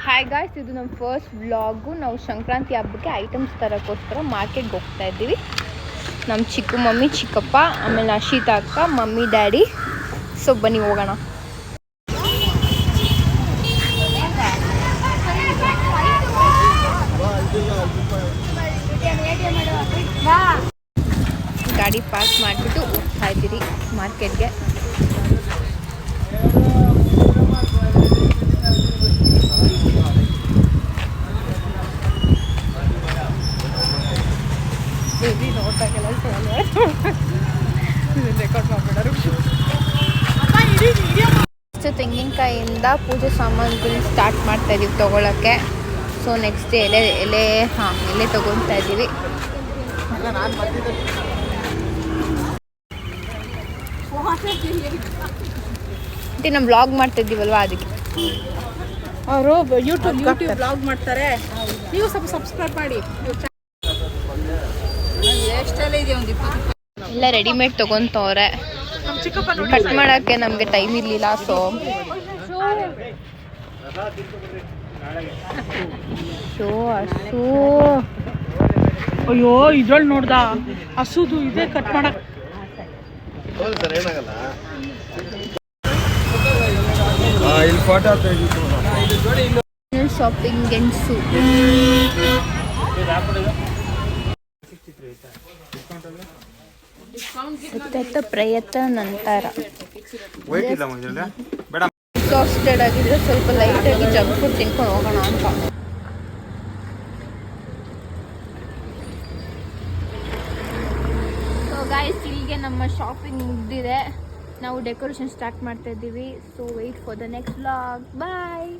Hi guys, ಇದು ನಮ್ಮ first vlog. ನಾವು ಸಂಕ್ರಾಂತಿ ಹಬ್ಬಕ್ಕೆ ಐಟಮ್ಸ್ ತರೋಕ್ಕೋಸ್ಕರ ಮಾರ್ಕೆಟ್ಗೆ ಹೋಗ್ತಾ ಇದ್ದೀವಿ. ನಮ್ಮ ಚಿಕ್ಕ ಮಮ್ಮಿ, ಚಿಕ್ಕಪ್ಪ, ಆಮೇಲೆ ಅಶಿತಾ ಅಕ್ಕ, ಮಮ್ಮಿ, ಡ್ಯಾಡಿ. ಸೊ ಬನ್ನಿ ಹೋಗೋಣ. ಗಾಡಿ ಪಾರ್ಕ್ ಮಾಡಿಬಿಟ್ಟು ಹೋಗ್ತಾ ಇದ್ದೀರಿ ಮಾರ್ಕೆಟ್ಗೆ. ತೆಂಗಿನಕಾಯಿಯಿಂದ ಪೂಜೆ ಸಾಮಾನುಗಳು ಸ್ಟಾರ್ಟ್ ಮಾಡ್ತಾ ಇದೀವಿ ತಗೊಳಕ್ಕೆ. ಸೊ ನೆಕ್ಸ್ಟ್ ಎಲೆ ತಗೊತಾ ಇದ್ದೀವಿ. ನಾವು ಬ್ಲಾಗ್ ಮಾಡ್ತಾ ಇದ್ದೀವಲ್ವಾ, ಅದಕ್ಕೆ ಅವರು ಯೂಟ್ಯೂಬ್ ಬ್ಲಾಗ್ ಮಾಡ್ತಾರೆ. ನೀವು ಸ್ವಲ್ಪ ಸಬ್ಸ್ಕ್ರೈಬ್ ಮಾಡಿ. ಎಲ್ಲ ರೆಡಿಮೇಡ್ ತಗೊಂತವ್ರೆ. ಕಟ್ ಮಾಡೋಕ್ಕೆ ನಮಗೆ ಟೈಮ್ ಇರಲಿಲ್ಲ. ಸೊ ಹಸು ಅಯ್ಯೋ, ಇದ್ರಲ್ಲಿ ನೋಡ್ದ ಹಸುದು ಇದೆ ಕಟ್ ಮಾಡಕ್. ಶಾಪಿಂಗ್ ಗೆಣಸು ಸತತ ಪ್ರಯತ್ನ ನಂತರ ಎಕ್ಸಾಸ್ಟೆಡ್ ಆಗಿದ್ರೆ ಸ್ವಲ್ಪ ಲೈಟಾಗಿ ಜಂಕ್ ಫುಡ್ ತಿನ್ಕೊಂಡು ಹೋಗೋಣ ಅಂತ. ಸೊ ಗಾಯ್ಸ್, ಇಲ್ಲಿಗೆ ನಮ್ಮ ಶಾಪಿಂಗ್ ಮುಗಿದಿದೆ. ನಾವು ಡೆಕೋರೇಷನ್ ಸ್ಟಾರ್ಟ್ ಮಾಡ್ತಾ ಇದ್ದೀವಿ. So wait for the next vlog. Bye.